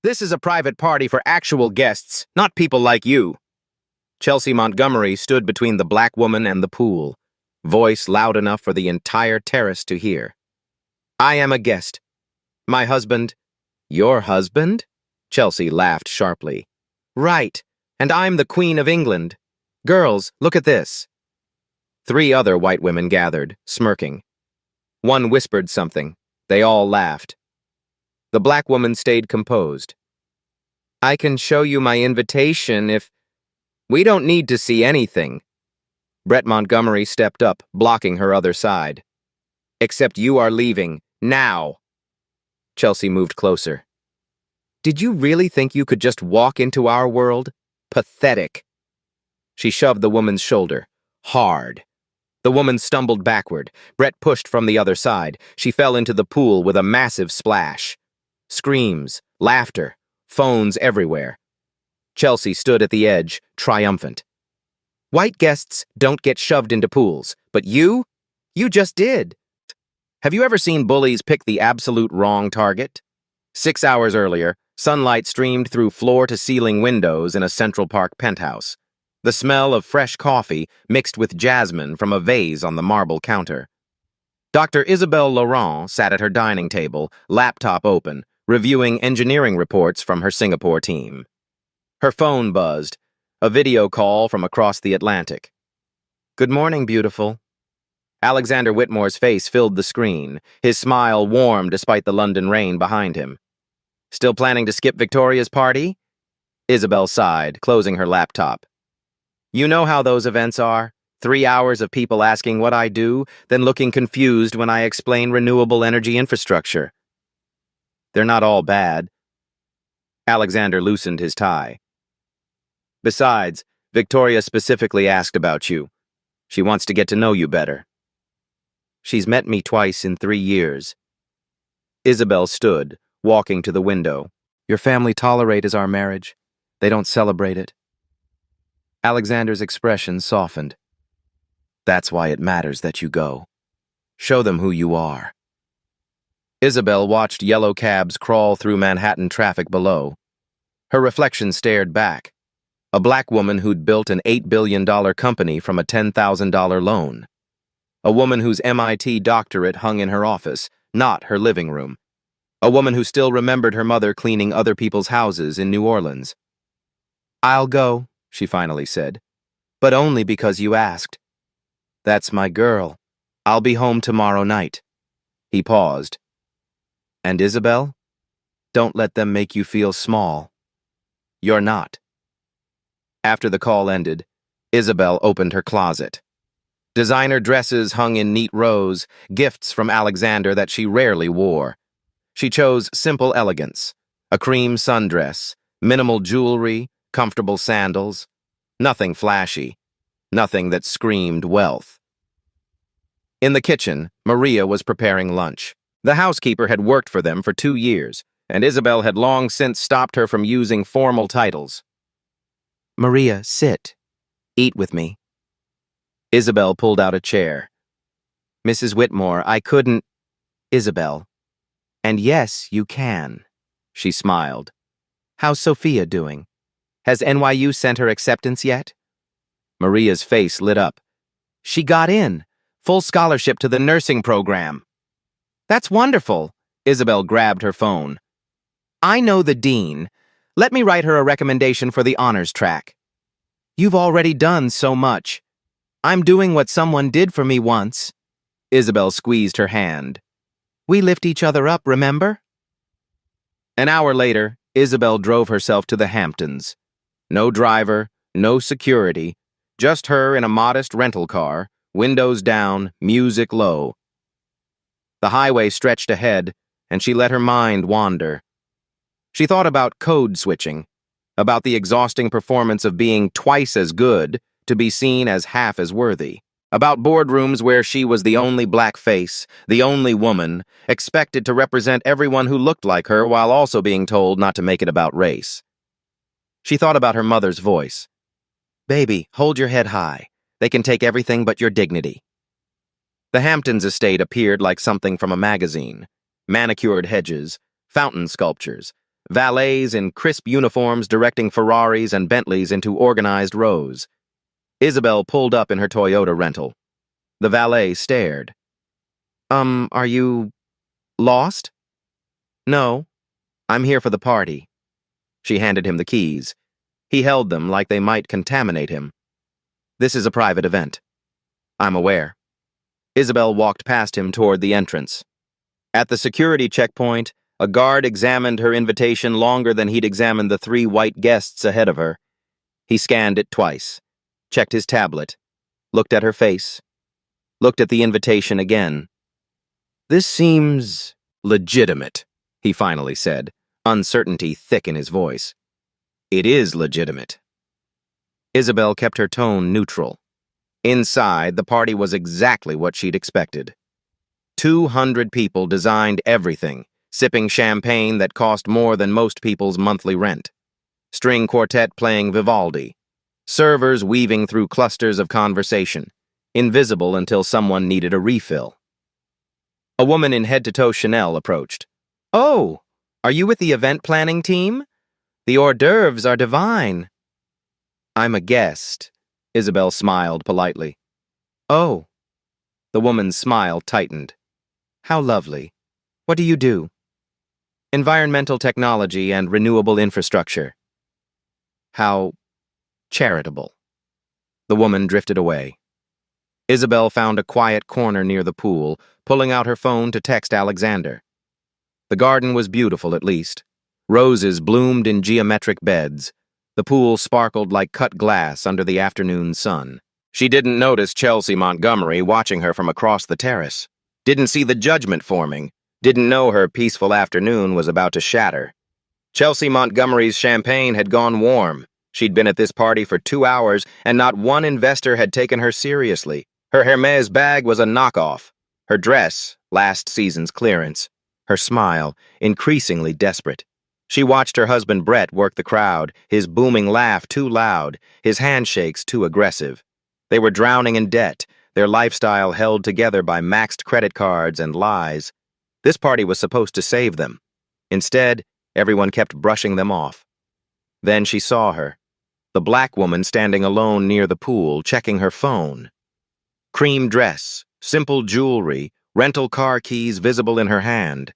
This is a private party for actual guests, not people like you. Chelsea Montgomery stood between the black woman and the pool, voice loud enough for the entire terrace to hear. I am a guest. My husband. Your husband? Chelsea laughed sharply. Right, and I'm the Queen of England. Girls, look at this. 3 other white women gathered, smirking. One whispered something. They all laughed. The black woman stayed composed. I can show you my invitation if... We don't need to see anything. Brett Montgomery stepped up, blocking her other side. Except you are leaving, now. Chelsea moved closer. Did you really think you could just walk into our world? Pathetic. She shoved the woman's shoulder, hard. The woman stumbled backward. Brett pushed from the other side. She fell into the pool with a massive splash. Screams, laughter, phones everywhere. Chelsea stood at the edge, triumphant. White guests don't get shoved into pools, but you just did. Have you ever seen bullies pick the absolute wrong target? 6 hours earlier, sunlight streamed through floor-to-ceiling windows in a Central Park penthouse. The smell of fresh coffee mixed with jasmine from a vase on the marble counter. Dr. Isabelle Laurent sat at her dining table, laptop open, reviewing engineering reports from her Singapore team. Her phone buzzed, a video call from across the Atlantic. Good morning, beautiful. Alexander Whitmore's face filled the screen, his smile warm despite the London rain behind him. Still planning to skip Victoria's party? Isabel sighed, closing her laptop. You know how those events are. 3 hours of people asking what I do, then looking confused when I explain renewable energy infrastructure. They're not all bad. Alexander loosened his tie. Besides, Victoria specifically asked about you. She wants to get to know you better. She's met me twice in 3 years. Isabel stood, walking to the window. Your family tolerates our marriage. They don't celebrate it. Alexander's expression softened. That's why it matters that you go. Show them who you are. Isabel watched yellow cabs crawl through Manhattan traffic below. Her reflection stared back. A black woman who'd built an $8 billion company from a $10,000 loan. A woman whose MIT doctorate hung in her office, not her living room. A woman who still remembered her mother cleaning other people's houses in New Orleans. I'll go, she finally said, but only because you asked. That's my girl. I'll be home tomorrow night. He paused. And Isabel? Don't let them make you feel small. You're not. After the call ended, Isabel opened her closet. Designer dresses hung in neat rows, gifts from Alexander that she rarely wore. She chose simple elegance, a cream sundress, minimal jewelry, comfortable sandals, nothing flashy, nothing that screamed wealth. In the kitchen, Maria was preparing lunch. The housekeeper had worked for them for 2 years, and Isabel had long since stopped her from using formal titles. Maria, sit. Eat with me. Isabel pulled out a chair. Mrs. Whitmore, I couldn't... Isabel. And yes, you can. She smiled. How's Sophia doing? Has NYU sent her acceptance yet? Maria's face lit up. She got in. Full scholarship to the nursing program. That's wonderful. Isabel grabbed her phone. I know the dean. Let me write her a recommendation for the honors track. You've already done so much. I'm doing what someone did for me once. Isabel squeezed her hand. We lift each other up, remember? An hour later, Isabel drove herself to the Hamptons. No driver, no security, just her in a modest rental car, windows down, music low. The highway stretched ahead, and she let her mind wander. She thought about code switching, about the exhausting performance of being twice as good to be seen as half as worthy, about boardrooms where she was the only black face, the only woman, expected to represent everyone who looked like her while also being told not to make it about race. She thought about her mother's voice. Baby, hold your head high. They can take everything but your dignity. The Hamptons estate appeared like something from a magazine. Manicured hedges, fountain sculptures, valets in crisp uniforms directing Ferraris and Bentleys into organized rows. Isabel pulled up in her Toyota rental. The valet stared. Are you lost? No, I'm here for the party. She handed him the keys. He held them like they might contaminate him. This is a private event. I'm aware. Isabel walked past him toward the entrance. At the security checkpoint, a guard examined her invitation longer than he'd examined the 3 white guests ahead of her. He scanned it twice, checked his tablet, looked at her face, looked at the invitation again. This seems legitimate, he finally said, uncertainty thick in his voice. It is legitimate. Isabel kept her tone neutral. Inside, the party was exactly what she'd expected. 200 people designed everything, sipping champagne that cost more than most people's monthly rent. String quartet playing Vivaldi. Servers weaving through clusters of conversation, invisible until someone needed a refill. A woman in head-to-toe Chanel approached. Oh, are you with the event planning team? The hors d'oeuvres are divine. I'm a guest, Isabel smiled politely. Oh. The woman's smile tightened. How lovely. What do you do? Environmental technology and renewable infrastructure. How charitable. The woman drifted away. Isabel found a quiet corner near the pool, pulling out her phone to text Alexander. The garden was beautiful, at least. Roses bloomed in geometric beds. The pool sparkled like cut glass under the afternoon sun. She didn't notice Chelsea Montgomery watching her from across the terrace. Didn't see the judgment forming. Didn't know her peaceful afternoon was about to shatter. Chelsea Montgomery's champagne had gone warm. She'd been at this party for 2 hours, and not one investor had taken her seriously. Her Hermes bag was a knockoff. Her dress, last season's clearance. Her smile, increasingly desperate. She watched her husband Brett work the crowd, his booming laugh too loud, his handshakes too aggressive. They were drowning in debt, their lifestyle held together by maxed credit cards and lies. This party was supposed to save them. Instead, everyone kept brushing them off. Then she saw her, the black woman standing alone near the pool, checking her phone. Cream dress, simple jewelry, rental car keys visible in her hand.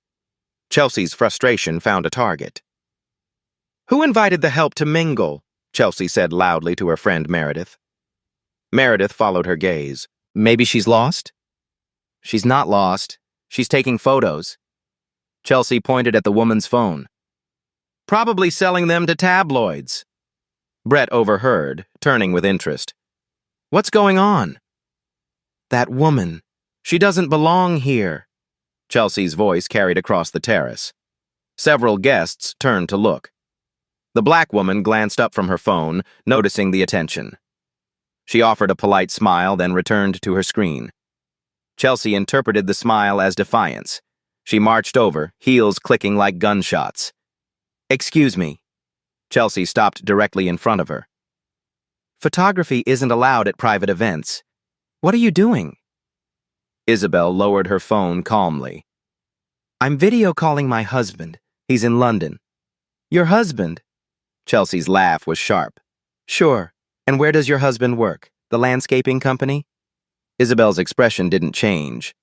Chelsea's frustration found a target. Who invited the help to mingle? Chelsea said loudly to her friend Meredith. Meredith followed her gaze. Maybe she's lost? She's not lost. She's taking photos. Chelsea pointed at the woman's phone. Probably selling them to tabloids. Brett overheard, turning with interest. What's going on? That woman. She doesn't belong here. Chelsea's voice carried across the terrace. Several guests turned to look. The black woman glanced up from her phone, noticing the attention. She offered a polite smile, then returned to her screen. Chelsea interpreted the smile as defiance. She marched over, heels clicking like gunshots. Excuse me. Chelsea stopped directly in front of her. Photography isn't allowed at private events. What are you doing? Isabel lowered her phone calmly. I'm video calling my husband. He's in London. Your husband? Chelsea's laugh was sharp. Sure. And where does your husband work? The landscaping company? Isabel's expression didn't change.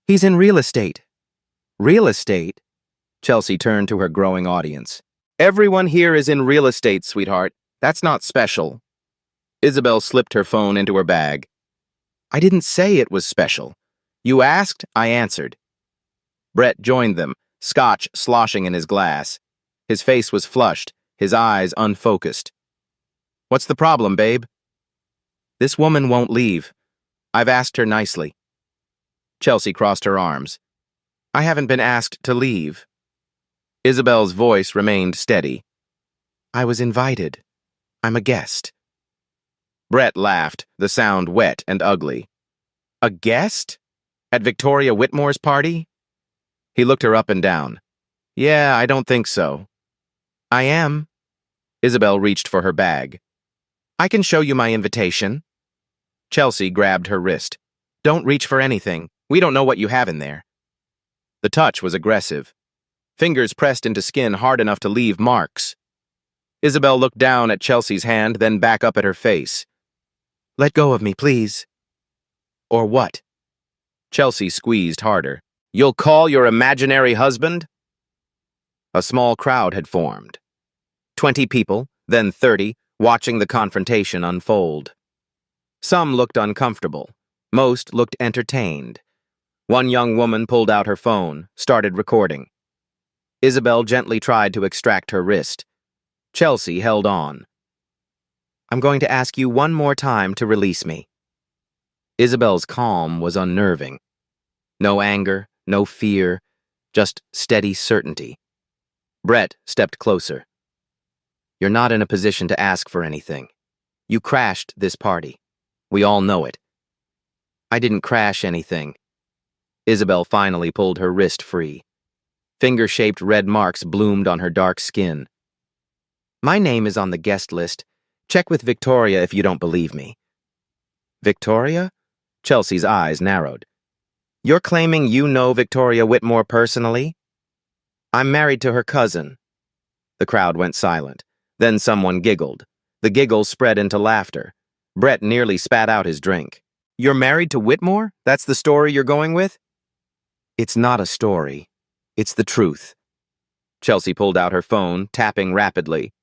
He's in real estate. Real estate? Chelsea turned to her growing audience. Everyone here is in real estate, sweetheart. That's not special. Isabel slipped her phone into her bag. I didn't say it was special. You asked, I answered. Brett joined them, scotch sloshing in his glass. His face was flushed, his eyes unfocused. What's the problem, babe? This woman won't leave. I've asked her nicely. Chelsea crossed her arms. I haven't been asked to leave. Isabel's voice remained steady. I was invited. I'm a guest. Brett laughed, the sound wet and ugly. A guest? At Victoria Whitmore's party? He looked her up and down. Yeah, I don't think so. I am. Isabel reached for her bag. I can show you my invitation. Chelsea grabbed her wrist. Don't reach for anything. We don't know what you have in there. The touch was aggressive. fingers pressed into skin hard enough to leave marks. Isabel looked down at Chelsea's hand, then back up at her face. "Let go of me, please." "Or what?" Chelsea squeezed harder. "You'll call your imaginary husband?" A small crowd had formed. 20 people, then 30, watching the confrontation unfold. Some looked uncomfortable. Most looked entertained. One young woman pulled out her phone, started recording. Isabel gently tried to extract her wrist. Chelsea held on. "I'm going to ask you one more time to release me." Isabel's calm was unnerving. No anger, no fear, just steady certainty. Brett stepped closer. "You're not in a position to ask for anything. You crashed this party. We all know it." "I didn't crash anything." Isabel finally pulled her wrist free. Finger-shaped red marks bloomed on her dark skin. "My name is on the guest list. Check with Victoria if you don't believe me." "Victoria?" Chelsea's eyes narrowed. "You're claiming you know Victoria Whitmore personally?" "I'm married to her cousin." The crowd went silent. Then someone giggled. The giggle spread into laughter. Brett nearly spat out his drink. "You're married to Whitmore? That's the story you're going with?" "It's not a story. It's the truth." Chelsea pulled out her phone, tapping rapidly.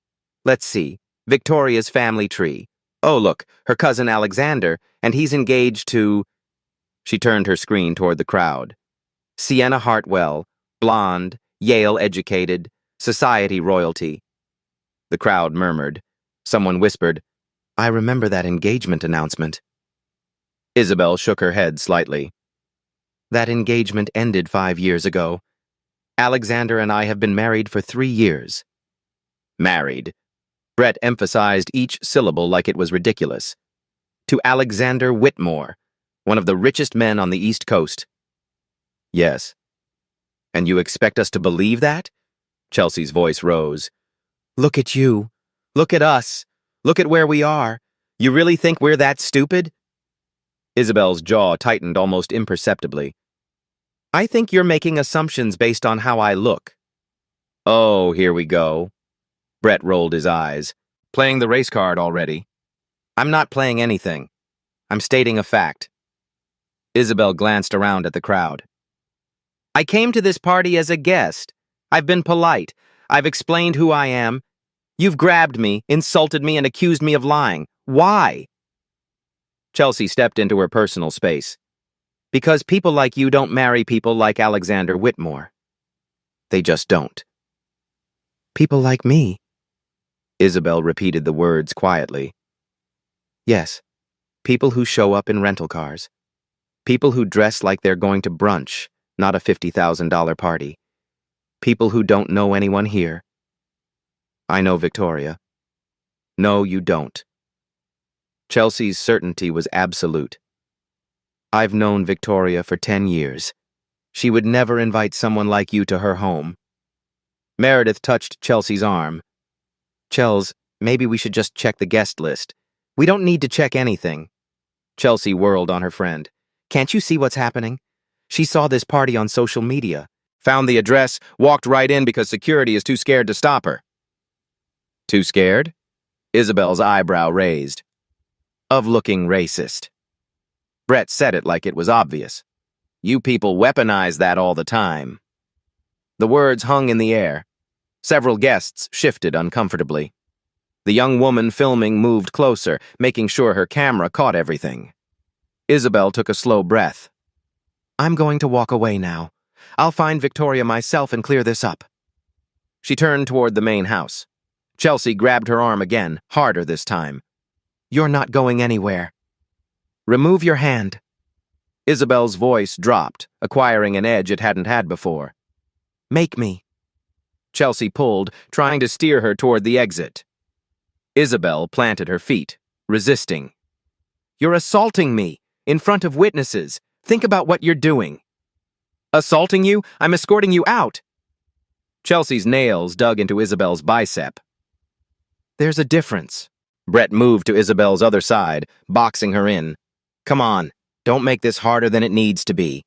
"Let's see. Victoria's family tree. Oh, look, her cousin Alexander, and he's engaged to..." She turned her screen toward the crowd. "Sienna Hartwell, blonde, Yale-educated, society royalty." The crowd murmured. Someone whispered, "I remember that engagement announcement." Isabel shook her head slightly. "That engagement ended 5 years ago. Alexander and I have been married for 3 years." "Married." Brett emphasized each syllable like it was ridiculous. "To Alexander Whitmore, one of the richest men on the East Coast." "Yes." "And you expect us to believe that?" Chelsea's voice rose. "Look at you. Look at us. Look at where we are. You really think we're that stupid?" Isabel's jaw tightened almost imperceptibly. "I think you're making assumptions based on how I look." "Oh, here we go." Brett rolled his eyes. "Playing the race card already." "I'm not playing anything. I'm stating a fact." Isabel glanced around at the crowd. "I came to this party as a guest. I've been polite. I've explained who I am. You've grabbed me, insulted me, and accused me of lying. Why?" Chelsea stepped into her personal space. "Because people like you don't marry people like Alexander Whitmore. They just don't." "People like me?" Isabel repeated the words quietly. "Yes, people who show up in rental cars. People who dress like they're going to brunch, not a $50,000 party. People who don't know anyone here." "I know Victoria." "No, you don't." Chelsea's certainty was absolute. "I've known Victoria for 10 years. She would never invite someone like you to her home." Meredith touched Chelsea's arm. "Chels, maybe we should just check the guest list. We don't need to check anything." Chelsea whirled on her friend. "Can't you see what's happening? She saw this party on social media, found the address, walked right in because security is too scared to stop her." "Too scared?" Isabel's eyebrow raised. "Of looking racist." Brett said it like it was obvious. "You people weaponize that all the time." The words hung in the air. Several guests shifted uncomfortably. The young woman filming moved closer, making sure her camera caught everything. Isabel took a slow breath. "I'm going to walk away now. I'll find Victoria myself and clear this up." She turned toward the main house. Chelsea grabbed her arm again, harder this time. "You're not going anywhere. Remove your hand." Isabel's voice dropped, acquiring an edge it hadn't had before. "Make me." Chelsea pulled, trying to steer her toward the exit. Isabel planted her feet, resisting. "You're assaulting me, in front of witnesses. Think about what you're doing." "Assaulting you? I'm escorting you out." Chelsea's nails dug into Isabel's bicep. "There's a difference." Brett moved to Isabel's other side, boxing her in. "Come on, don't make this harder than it needs to be."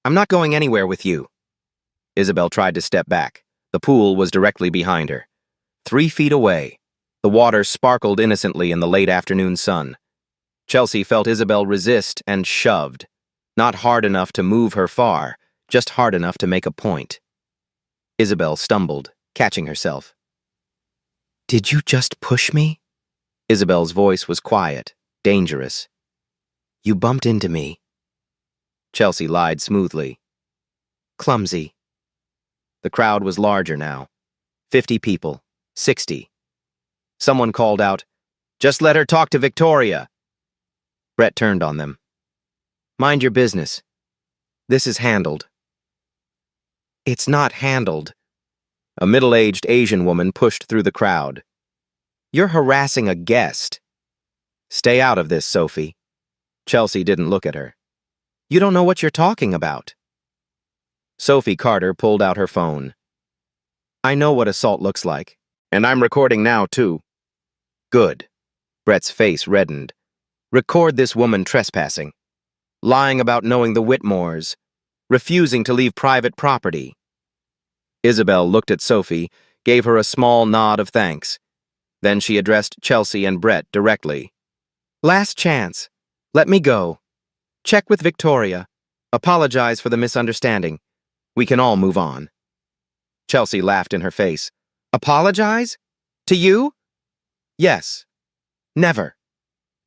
"I'm not going anywhere with you." Isabel tried to step back. The pool was directly behind her. 3 feet away, the water sparkled innocently in the late afternoon sun. Chelsea felt Isabel resist and shoved. Not hard enough to move her far, just hard enough to make a point. Isabel stumbled, catching herself. "Did you just push me?" Isabel's voice was quiet, dangerous. "You bumped into me." Chelsea lied smoothly. "Clumsy." The crowd was larger now. 50 people, 60. Someone called out, "Just let her talk to Victoria." Brett turned on them. "Mind your business. This is handled." "It's not handled." A middle-aged Asian woman pushed through the crowd. "You're harassing a guest." "Stay out of this, Sophie." Chelsea didn't look at her. "You don't know what you're talking about." Sophie Carter pulled out her phone. "I know what assault looks like, and I'm recording now, too." "Good." Brett's face reddened. "Record this woman trespassing, lying about knowing the Whitmores, refusing to leave private property." Isabel looked at Sophie, gave her a small nod of thanks. Then she addressed Chelsea and Brett directly. "Last chance. Let me go. Check with Victoria. Apologize for the misunderstanding. We can all move on." Chelsea laughed in her face. "Apologize? To you?" "Yes. Never."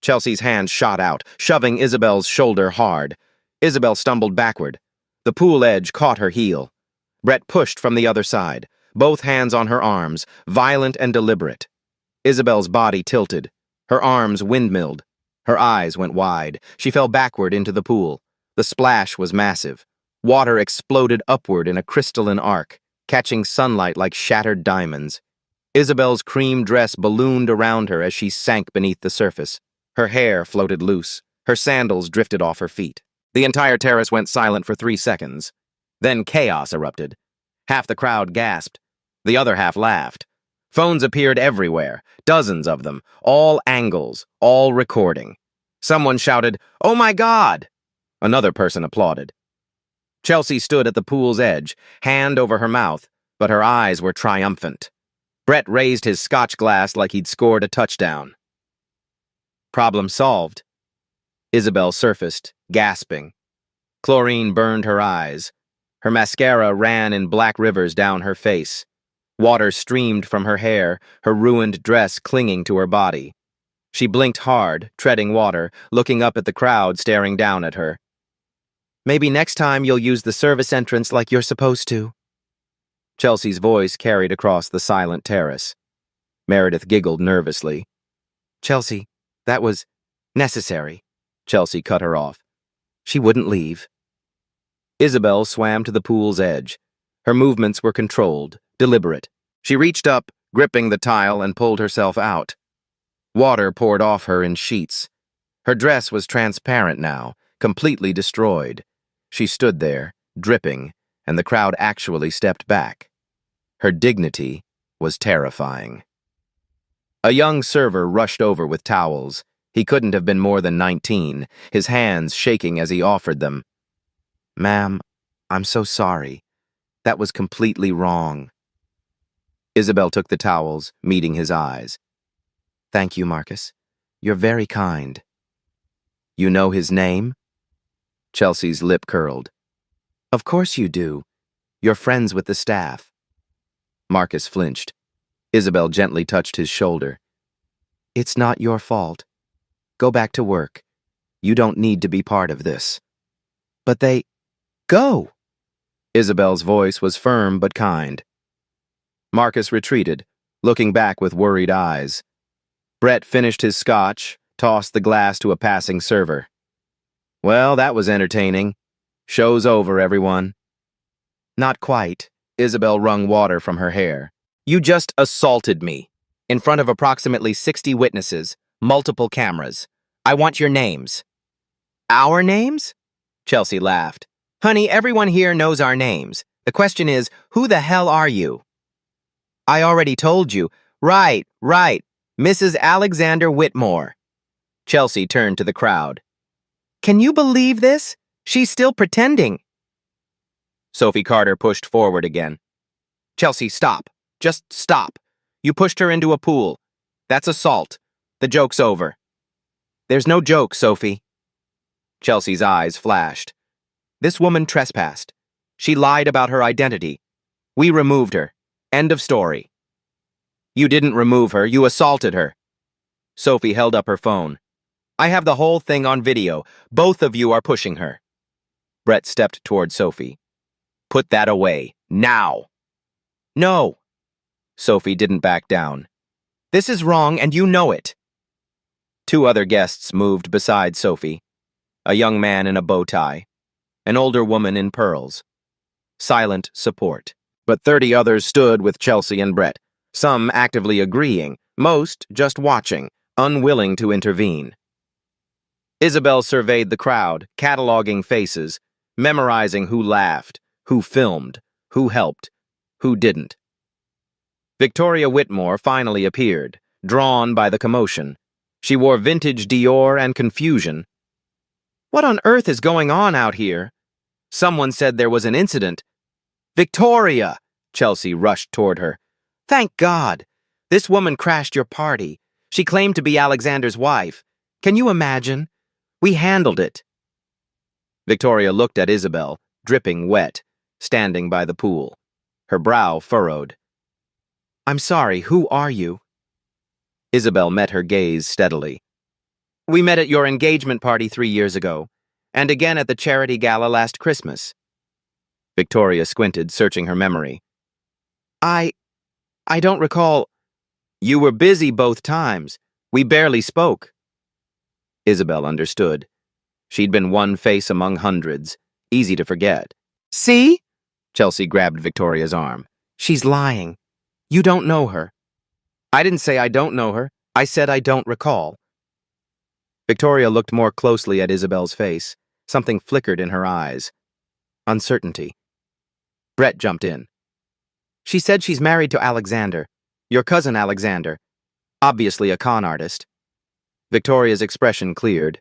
Chelsea's hand shot out, shoving Isabel's shoulder hard. Isabel stumbled backward. The pool edge caught her heel. Brett pushed from the other side, both hands on her arms, violent and deliberate. Isabel's body tilted. Her arms windmilled. Her eyes went wide. She fell backward into the pool. The splash was massive. Water exploded upward in a crystalline arc, catching sunlight like shattered diamonds. Isabel's cream dress ballooned around her as she sank beneath the surface. Her hair floated loose. Her sandals drifted off her feet. The entire terrace went silent for 3 seconds. Then chaos erupted. Half the crowd gasped. The other half laughed. Phones appeared everywhere, dozens of them, all angles, all recording. Someone shouted, "Oh my God!" Another person applauded. Chelsea stood at the pool's edge, hand over her mouth, but her eyes were triumphant. Brett raised his scotch glass like he'd scored a touchdown. "Problem solved." Isabel surfaced, gasping. Chlorine burned her eyes. Her mascara ran in black rivers down her face. Water streamed from her hair, her ruined dress clinging to her body. She blinked hard, treading water, looking up at the crowd staring down at her. "Maybe next time you'll use the service entrance like you're supposed to." Chelsea's voice carried across the silent terrace. Meredith giggled nervously. "Chelsea, that was necessary." Chelsea cut her off. She wouldn't leave. Isabel swam to the pool's edge. Her movements were controlled, deliberate. She reached up, gripping the tile, and pulled herself out. Water poured off her in sheets. Her dress was transparent now, completely destroyed. She stood there, dripping, and the crowd actually stepped back. Her dignity was terrifying. A young server rushed over with towels. He couldn't have been more than 19, his hands shaking as he offered them. "Ma'am, I'm so sorry. That was completely wrong." Isabel took the towels, meeting his eyes. "Thank you, Marcus. You're very kind." "You know his name?" Chelsea's lip curled. "Of course you do. You're friends with the staff." Marcus flinched. Isabel gently touched his shoulder. "It's not your fault. Go back to work. You don't need to be part of this." "But they—" "Go!" Isabel's voice was firm but kind. Marcus retreated, looking back with worried eyes. Brett finished his scotch, tossed the glass to a passing server. "Well, that was entertaining. Show's over, everyone." "Not quite." Isabel wrung water from her hair. "You just assaulted me. In front of approximately 60 witnesses, multiple cameras. I want your names." "Our names?" Chelsea laughed. "Honey, everyone here knows our names. The question is, who the hell are you?" "I already told you." Right. Mrs. Alexander Whitmore." Chelsea turned to the crowd. "Can you believe this? She's still pretending." Sophie Carter pushed forward again. Chelsea, stop. Just stop. You pushed her into a pool. That's assault. The joke's over. There's no joke, Sophie. Chelsea's eyes flashed. This woman trespassed. She lied about her identity. We removed her. End of story. You didn't remove her, you assaulted her. Sophie held up her phone. I have the whole thing on video. Both of you are pushing her. Brett stepped toward Sophie. Put that away, now. No. Sophie didn't back down. This is wrong and you know it. Two other guests moved beside Sophie. A young man in a bow tie. An older woman in pearls. Silent support. But 30 others stood with Chelsea and Brett, some actively agreeing, most just watching, unwilling to intervene. Isabel surveyed the crowd, cataloging faces, memorizing who laughed, who filmed, who helped, who didn't. Victoria Whitmore finally appeared, drawn by the commotion. She wore vintage Dior and confusion. What on earth is going on out here? Someone said there was an incident. Victoria! Chelsea rushed toward her. Thank God! This woman crashed your party. She claimed to be Alexander's wife. Can you imagine? We handled it. Victoria looked at Isabel, dripping wet, standing by the pool. Her brow furrowed. I'm sorry, who are you? Isabel met her gaze steadily. We met at your engagement party 3 years ago, and again at the charity gala last Christmas. Victoria squinted, searching her memory. I don't recall. You were busy both times. We barely spoke. Isabel understood. She'd been one face among hundreds, easy to forget. See? Chelsea grabbed Victoria's arm. She's lying. You don't know her. I didn't say I don't know her. I said I don't recall. Victoria looked more closely at Isabel's face. Something flickered in her eyes. Uncertainty. Brett jumped in. She said she's married to Alexander, your cousin Alexander, obviously a con artist. Victoria's expression cleared.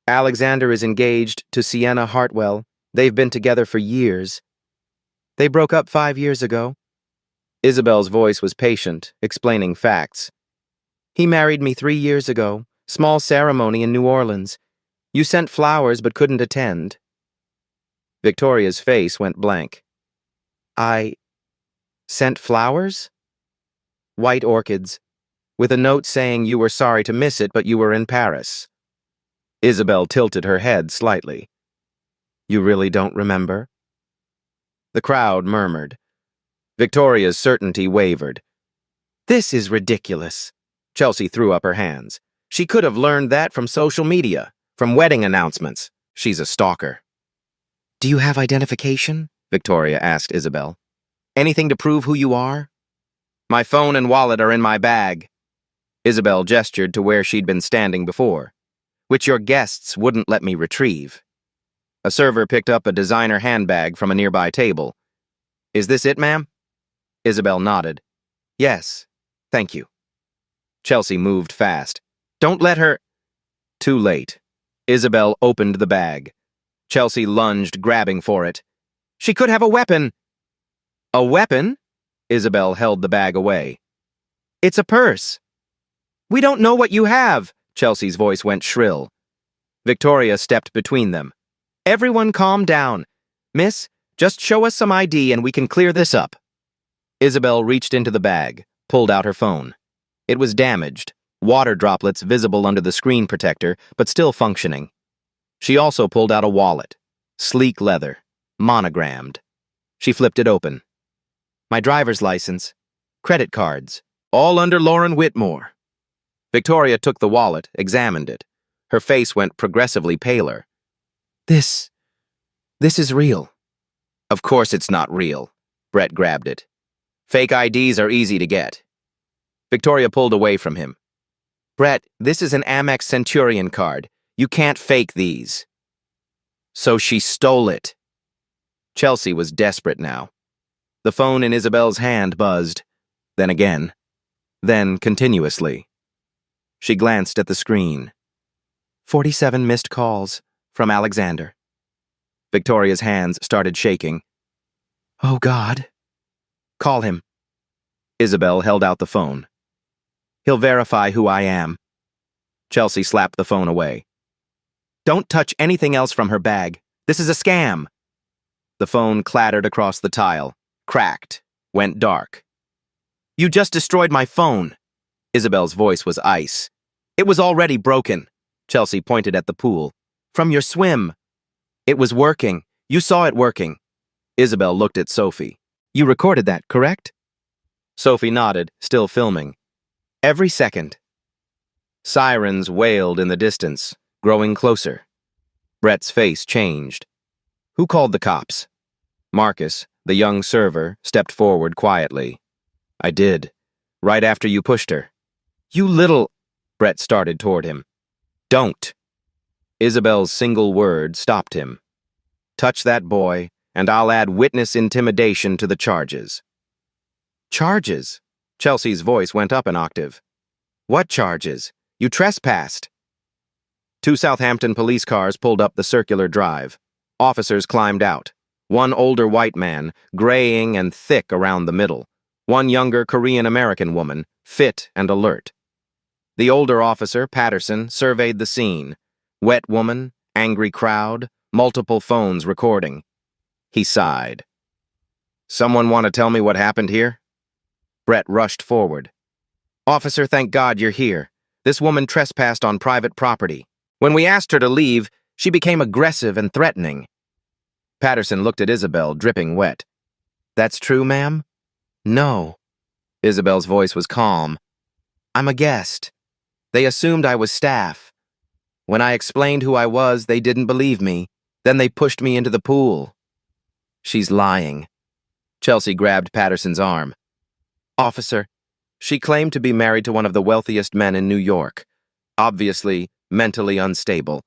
Alexander is engaged to Sienna Hartwell. They've been together for years. They broke up 5 years ago. Isabel's voice was patient, explaining facts. He married me 3 years ago, small ceremony in New Orleans. You sent flowers but couldn't attend. Victoria's face went blank. I sent flowers? White orchids, with a note saying you were sorry to miss it, but you were in Paris. Isabel tilted her head slightly. You really don't remember? The crowd murmured. Victoria's certainty wavered. This is ridiculous. Chelsea threw up her hands. She could have learned that from social media, from wedding announcements. She's a stalker. Do you have identification? Victoria asked Isabel. Anything to prove who you are? My phone and wallet are in my bag. Isabel gestured to where she'd been standing before, which your guests wouldn't let me retrieve. A server picked up a designer handbag from a nearby table. Is this it, ma'am? Isabel nodded. Yes, thank you. Chelsea moved fast. Don't let her... Too late. Isabel opened the bag. Chelsea lunged, grabbing for it. She could have a weapon. A weapon? Isabel held the bag away. It's a purse. We don't know what you have, Chelsea's voice went shrill. Victoria stepped between them. Everyone calm down. Miss, just show us some ID and we can clear this up. Isabel reached into the bag, pulled out her phone. It was damaged, water droplets visible under the screen protector, but still functioning. She also pulled out a wallet, sleek leather, monogrammed. She flipped it open. My driver's license, credit cards, all under Lauren Whitmore. Victoria took the wallet, examined it. Her face went progressively paler. This is real. Of course it's not real. Brett grabbed it. Fake IDs are easy to get. Victoria pulled away from him. Brett, this is an Amex Centurion card. You can't fake these. So she stole it. Chelsea was desperate now. The phone in Isabel's hand buzzed, then again, then continuously. She glanced at the screen. 47 missed calls from Alexander. Victoria's hands started shaking. Oh, God. Call him. Isabel held out the phone. He'll verify who I am. Chelsea slapped the phone away. Don't touch anything else from her bag. This is a scam. The phone clattered across the tile, cracked, went dark. You just destroyed my phone. Isabel's voice was ice. It was already broken. Chelsea pointed at the pool. From your swim. It was working. You saw it working. Isabel looked at Sophie. You recorded that, correct? Sophie nodded, still filming. Every second. Sirens wailed in the distance, growing closer. Brett's face changed. Who called the cops? Marcus, the young server, stepped forward quietly. I did. Right after you pushed her. You little... Brett started toward him. Don't. Isabel's single word stopped him. Touch that boy, and I'll add witness intimidation to the charges. Charges? Chelsea's voice went up an octave. What charges? You trespassed. 2 Southampton police cars pulled up the circular drive. Officers climbed out. One older white man, graying and thick around the middle. One younger Korean-American woman, fit and alert. The older officer, Patterson, surveyed the scene. Wet woman, angry crowd, multiple phones recording. He sighed. Someone want to tell me what happened here? Brett rushed forward. Officer, thank God you're here. This woman trespassed on private property. When we asked her to leave, she became aggressive and threatening. Patterson looked at Isabel, dripping wet. That's true, ma'am? No. Isabel's voice was calm. I'm a guest. They assumed I was staff. When I explained who I was, they didn't believe me. Then they pushed me into the pool. She's lying. Chelsea grabbed Patterson's arm. Officer, she claimed to be married to one of the wealthiest men in New York. Obviously, mentally unstable.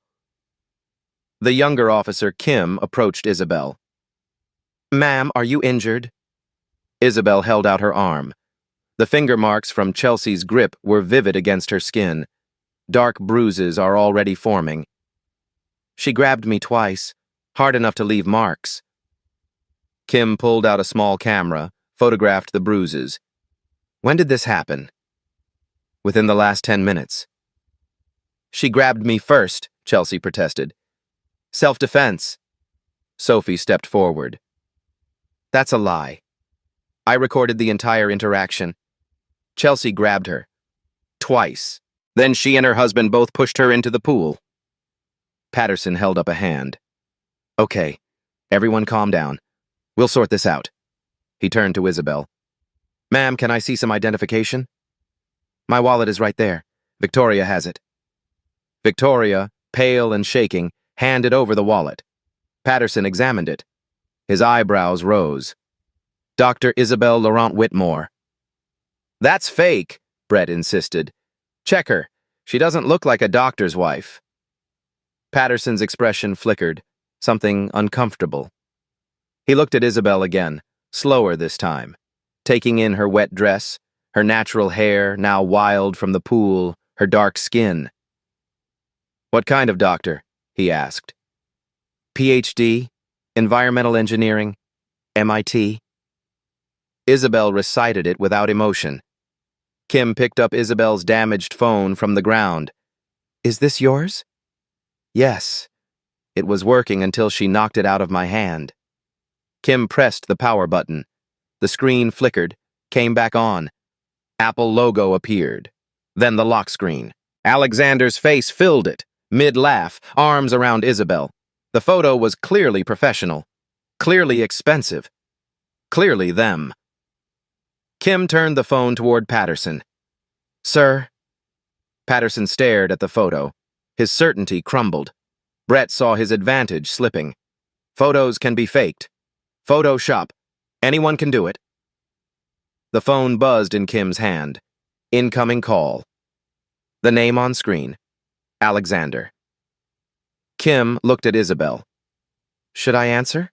The younger officer, Kim, approached Isabel. Ma'am, are you injured? Isabel held out her arm. The finger marks from Chelsea's grip were vivid against her skin. Dark bruises are already forming. She grabbed me twice, hard enough to leave marks. Kim pulled out a small camera, photographed the bruises. When did this happen? Within the last 10 minutes. She grabbed me first, Chelsea protested. Self-defense. Sophie stepped forward. That's a lie. I recorded the entire interaction. Chelsea grabbed her. Twice. Then she and her husband both pushed her into the pool. Patterson held up a hand. Okay, everyone calm down. We'll sort this out. He turned to Isabel. Ma'am, can I see some identification? My wallet is right there. Victoria has it. Victoria, pale and shaking, handed over the wallet. Patterson examined it. His eyebrows rose. Dr. Isabel Laurent Whitmore. That's fake, Brett insisted. Check her. She doesn't look like a doctor's wife. Patterson's expression flickered, something uncomfortable. He looked at Isabel again, slower this time, taking in her wet dress, her natural hair now wild from the pool, her dark skin. What kind of doctor? He asked. PhD, environmental engineering, MIT. Isabel recited it without emotion. Kim picked up Isabel's damaged phone from the ground. Is this yours? Yes. It was working until she knocked it out of my hand. Kim pressed the power button. The screen flickered, came back on. Apple logo appeared. Then the lock screen. Alexander's face filled it, mid-laugh, arms around Isabel. The photo was clearly professional, clearly expensive, clearly them. Kim turned the phone toward Patterson. Sir? Patterson stared at the photo. His certainty crumbled. Brett saw his advantage slipping. Photos can be faked. Photoshop. Anyone can do it. The phone buzzed in Kim's hand. Incoming call. The name on screen. Alexander. Kim looked at Isabel. Should I answer?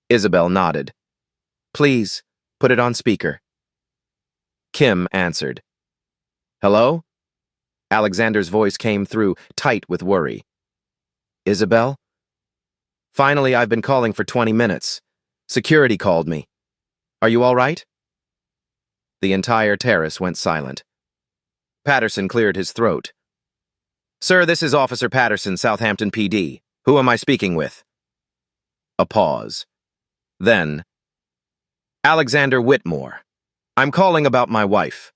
Isabel nodded. Please, put it on speaker. Kim answered. Hello? Alexander's voice came through, tight with worry. Isabel? Finally, I've been calling for 20 minutes. Security called me. Are you all right? The entire terrace went silent. Patterson cleared his throat. Sir, this is Officer Patterson, Southampton PD. Who am I speaking with? A pause. Then, Alexander Whitmore. I'm calling about my wife.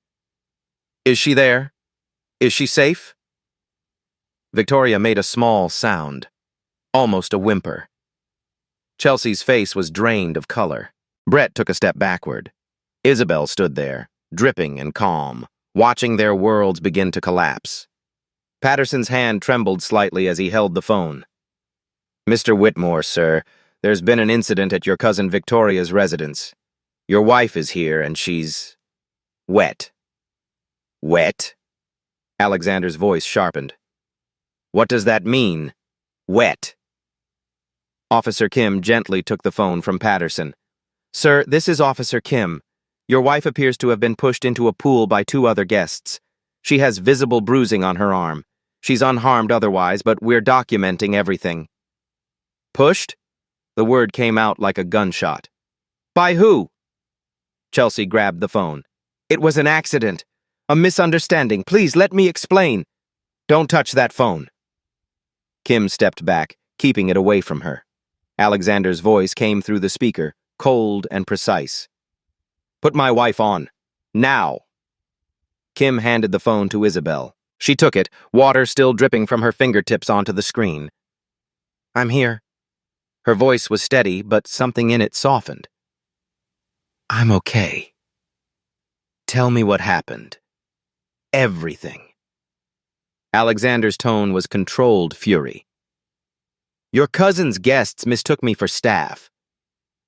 Is she there? Is she safe? Victoria made a small sound, almost a whimper. Chelsea's face was drained of color. Brett took a step backward. Isabel stood there, dripping and calm, watching their worlds begin to collapse. Patterson's hand trembled slightly as he held the phone. Mr. Whitmore, sir, there's been an incident at your cousin Victoria's residence. Your wife is here and she's wet. Wet? Alexander's voice sharpened. What does that mean? Wet. Officer Kim gently took the phone from Patterson. Sir, this is Officer Kim. Your wife appears to have been pushed into a pool by 2 other guests. She has visible bruising on her arm. She's unharmed otherwise, but we're documenting everything. Pushed? The word came out like a gunshot. By who? Chelsea grabbed the phone. It was an accident. A misunderstanding. Please let me explain. Don't touch that phone. Kim stepped back, keeping it away from her. Alexander's voice came through the speaker, cold and precise. Put my wife on. Now. Kim handed the phone to Isabel. She took it, water still dripping from her fingertips onto the screen. I'm here. Her voice was steady, but something in it softened. I'm okay. Tell me what happened. Everything. Alexander's tone was controlled fury. Your cousin's guests mistook me for staff.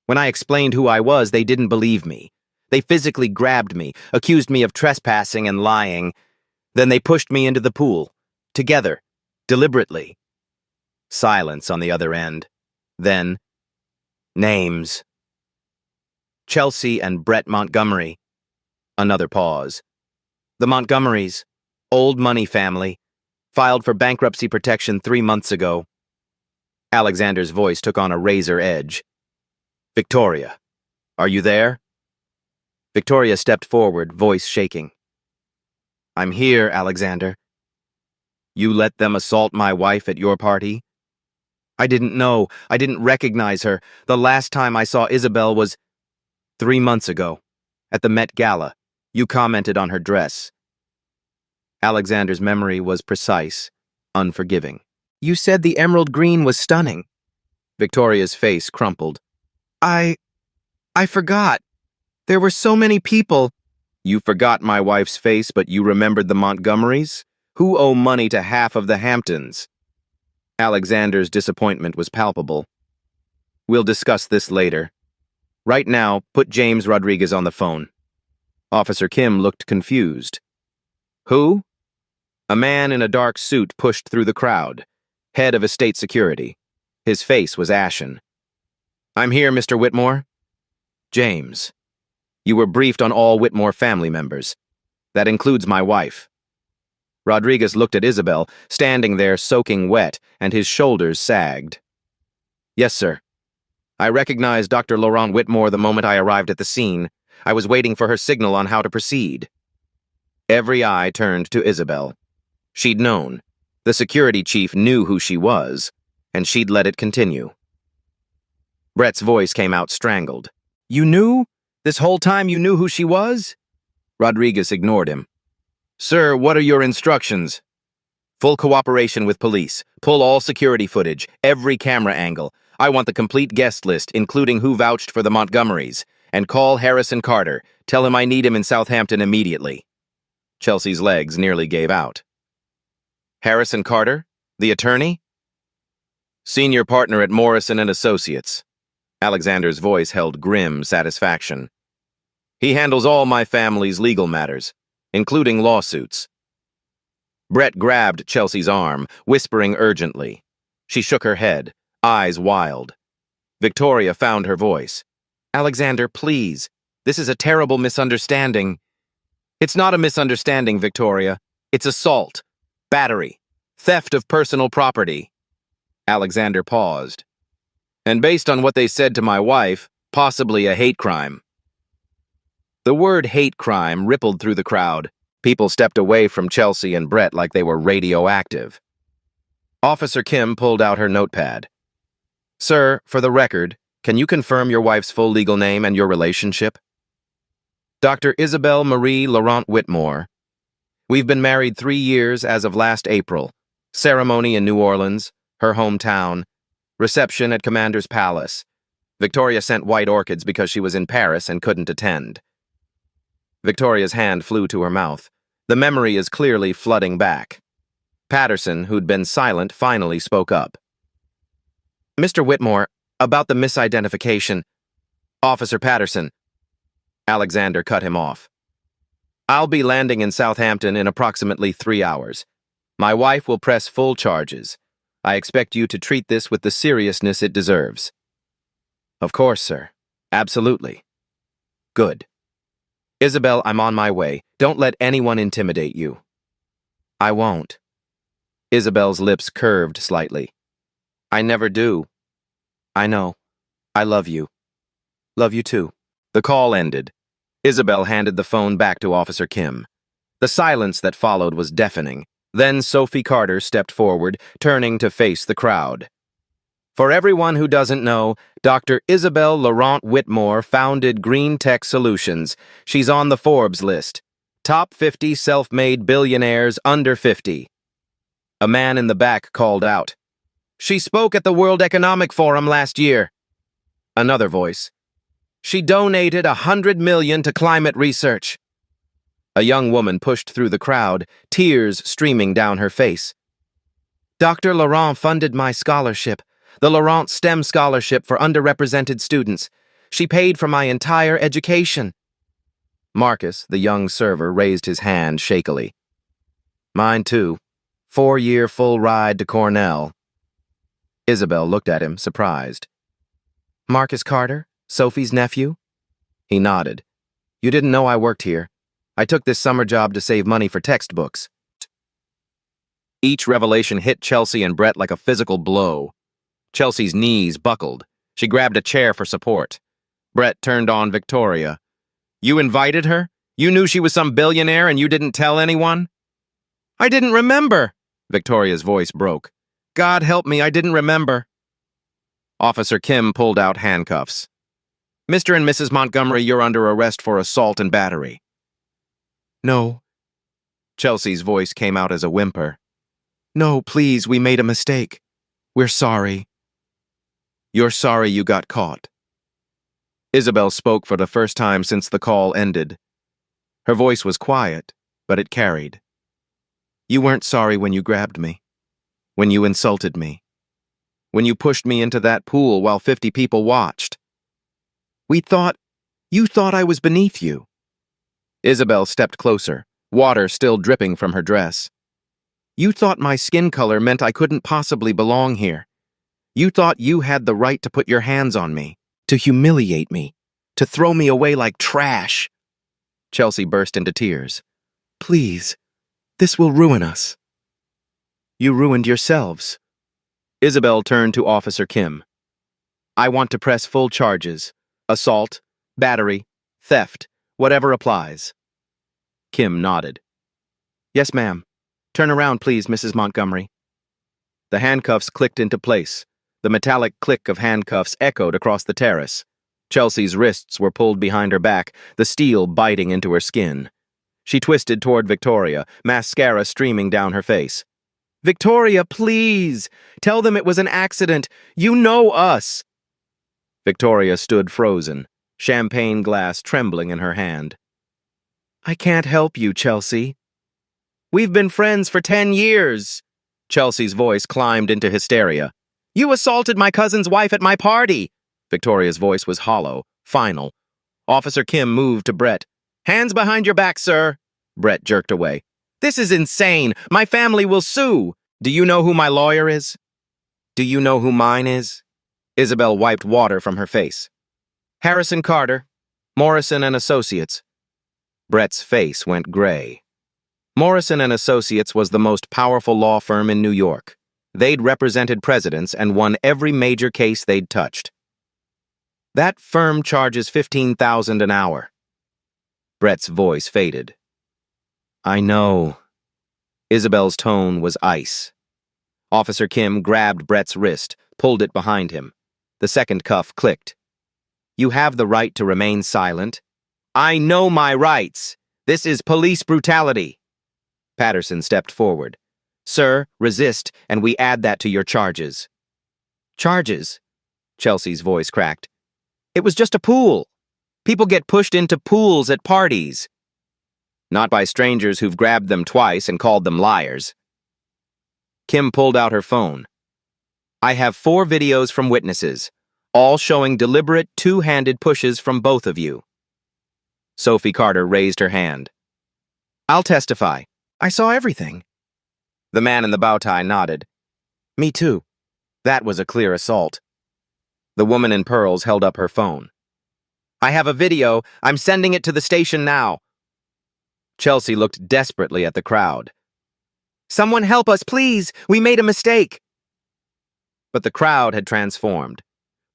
When I explained who I was, they didn't believe me. They physically grabbed me, accused me of trespassing and lying. Then they pushed me into the pool. Together. Deliberately. Silence on the other end. Then, names. Chelsea and Brett Montgomery. Another pause. The Montgomerys, old money family, filed for bankruptcy protection 3 months ago. Alexander's voice took on a razor edge. Victoria, are you there? Victoria stepped forward, voice shaking. I'm here, Alexander. You let them assault my wife at your party? I didn't know. I didn't recognize her. The last time I saw Isabel was 3 months ago, at the Met Gala. You commented on her dress. Alexander's memory was precise, unforgiving. You said the emerald green was stunning. Victoria's face crumpled. I forgot. There were so many people. You forgot my wife's face, but you remembered the Montgomerys? Who owe money to half of the Hamptons? Alexander's disappointment was palpable. We'll discuss this later. Right now, put James Rodriguez on the phone. Officer Kim looked confused. Who? A man in a dark suit pushed through the crowd, head of estate security. His face was ashen. I'm here, Mr. Whitmore. James. You were briefed on all Whitmore family members. That includes my wife. Rodriguez looked at Isabel, standing there soaking wet, and his shoulders sagged. Yes, sir. I recognized Dr. Laurent Whitmore the moment I arrived at the scene. I was waiting for her signal on how to proceed. Every eye turned to Isabel. She'd known. The security chief knew who she was, and she'd let it continue. Brett's voice came out strangled. You knew? This whole time you knew who she was? Rodriguez ignored him. Sir, what are your instructions? Full cooperation with police. Pull all security footage, every camera angle. I want the complete guest list, including who vouched for the Montgomerys. And call Harrison Carter. Tell him I need him in Southampton immediately. Chelsea's legs nearly gave out. Harrison Carter? The attorney? Senior partner at Morrison and Associates. Alexander's voice held grim satisfaction. He handles all my family's legal matters, including lawsuits. Brett grabbed Chelsea's arm, whispering urgently. She shook her head, eyes wild. Victoria found her voice. Alexander, please. This is a terrible misunderstanding. It's not a misunderstanding, Victoria. It's assault, battery, theft of personal property. Alexander paused. And based on what they said to my wife, possibly a hate crime. The word hate crime rippled through the crowd. People stepped away from Chelsea and Brett like they were radioactive. Officer Kim pulled out her notepad. Sir, for the record, can you confirm your wife's full legal name and your relationship? Dr. Isabel Marie Laurent Whitmore. We've been married 3 years as of last April. Ceremony in New Orleans, her hometown. Reception at Commander's Palace. Victoria sent white orchids because she was in Paris and couldn't attend. Victoria's hand flew to her mouth. The memory is clearly flooding back. Patterson, who'd been silent, finally spoke up. Mr. Whitmore, about the misidentification. Officer Patterson. Alexander cut him off. I'll be landing in Southampton in approximately 3 hours. My wife will press full charges. I expect you to treat this with the seriousness it deserves. Of course, sir. Absolutely. Good. Isabel, I'm on my way. Don't let anyone intimidate you. I won't. Isabel's lips curved slightly. I never do. I know. I love you. Love you too. The call ended. Isabel handed the phone back to Officer Kim. The silence that followed was deafening. Then Sophie Carter stepped forward, turning to face the crowd. For everyone who doesn't know, Dr. Isabel Laurent Whitmore founded Green Tech Solutions. She's on the Forbes list. Top 50 self-made billionaires under 50. A man in the back called out. She spoke at the World Economic Forum last year. Another voice. She donated $100 million to climate research. A young woman pushed through the crowd, tears streaming down her face. Dr. Laurent funded my scholarship, the Laurent STEM Scholarship for underrepresented students. She paid for my entire education. Marcus, the young server, raised his hand shakily. Mine too. 4-year full ride to Cornell. Isabel looked at him, surprised. Marcus Carter, Sophie's nephew? He nodded. You didn't know I worked here. I took this summer job to save money for textbooks. Each revelation hit Chelsea and Brett like a physical blow. Chelsea's knees buckled. She grabbed a chair for support. Brett turned on Victoria. You invited her? You knew she was some billionaire and you didn't tell anyone? I didn't remember. Victoria's voice broke. God help me, I didn't remember. Officer Kim pulled out handcuffs. Mr. and Mrs. Montgomery, you're under arrest for assault and battery. No. Chelsea's voice came out as a whimper. No, please, we made a mistake. We're sorry. You're sorry you got caught. Isabel spoke for the first time since the call ended. Her voice was quiet, but it carried. You weren't sorry when you grabbed me, when you insulted me, when you pushed me into that pool while 50 people watched. You thought I was beneath you. Isabel stepped closer, water still dripping from her dress. You thought my skin color meant I couldn't possibly belong here. You thought you had the right to put your hands on me, to humiliate me, to throw me away like trash. Chelsea burst into tears. Please, this will ruin us. You ruined yourselves. Isabel turned to Officer Kim. I want to press full charges. Assault, battery, theft, whatever applies. Kim nodded. Yes, ma'am. Turn around, please, Mrs. Montgomery. The handcuffs clicked into place. The metallic click of handcuffs echoed across the terrace. Chelsea's wrists were pulled behind her back, the steel biting into her skin. She twisted toward Victoria, mascara streaming down her face. Victoria, please! Tell them it was an accident. You know us! Victoria stood frozen, champagne glass trembling in her hand. I can't help you, Chelsea. We've been friends for 10 years. Chelsea's voice climbed into hysteria. You assaulted my cousin's wife at my party. Victoria's voice was hollow, final. Officer Kim moved to Brett. Hands behind your back, sir. Brett jerked away. This is insane. My family will sue. Do you know who my lawyer is? Do you know who mine is? Isabel wiped water from her face. Harrison Carter, Morrison and Associates. Brett's face went gray. Morrison and Associates was the most powerful law firm in New York. They'd represented presidents and won every major case they'd touched. That firm charges $15,000 an hour. Brett's voice faded. I know. Isabel's tone was ice. Officer Kim grabbed Brett's wrist, pulled it behind him. The second cuff clicked. You have the right to remain silent. I know my rights. This is police brutality. Patterson stepped forward. Sir, resist, and we add that to your charges. Charges? Chelsea's voice cracked. It was just a pool. People get pushed into pools at parties. Not by strangers who've grabbed them twice and called them liars. Kim pulled out her phone. I have 4 videos from witnesses, all showing deliberate two-handed pushes from both of you. Sophie Carter raised her hand. I'll testify. I saw everything. The man in the bow tie nodded. Me too. That was a clear assault. The woman in pearls held up her phone. I have a video. I'm sending it to the station now. Chelsea looked desperately at the crowd. Someone help us, please. We made a mistake. But the crowd had transformed.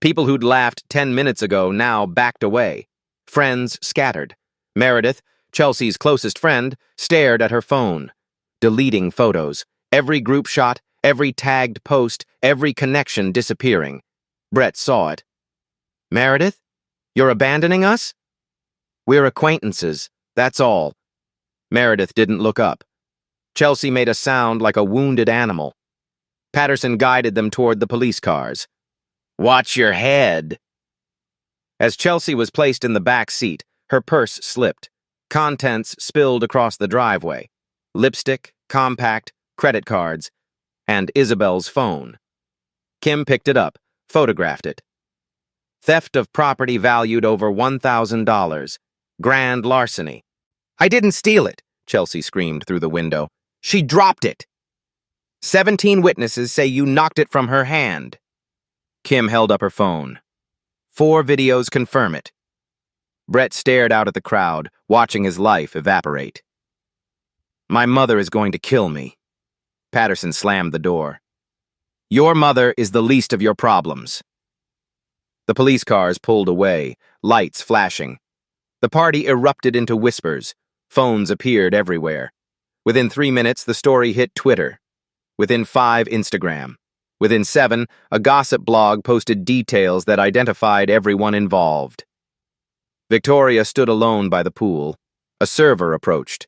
People who'd laughed 10 minutes ago now backed away. Friends scattered. Meredith, Chelsea's closest friend, stared at her phone, deleting photos, every group shot, every tagged post, every connection disappearing. Brett saw it. Meredith, you're abandoning us? We're acquaintances, that's all. Meredith didn't look up. Chelsea made a sound like a wounded animal. Patterson guided them toward the police cars. Watch your head. As Chelsea was placed in the back seat, her purse slipped. Contents spilled across the driveway. Lipstick, compact, credit cards, and Isabel's phone. Kim picked it up, photographed it. Theft of property valued over $1,000. Grand larceny. I didn't steal it, Chelsea screamed through the window. She dropped it. 17 witnesses say you knocked it from her hand. Kim held up her phone. 4 videos confirm it. Brett stared out at the crowd, watching his life evaporate. My mother is going to kill me. Patterson slammed the door. Your mother is the least of your problems. The police cars pulled away, lights flashing. The party erupted into whispers. Phones appeared everywhere. Within 3 minutes, the story hit Twitter. Within 5, Instagram. Within 7, a gossip blog posted details that identified everyone involved. Victoria stood alone by the pool. A server approached.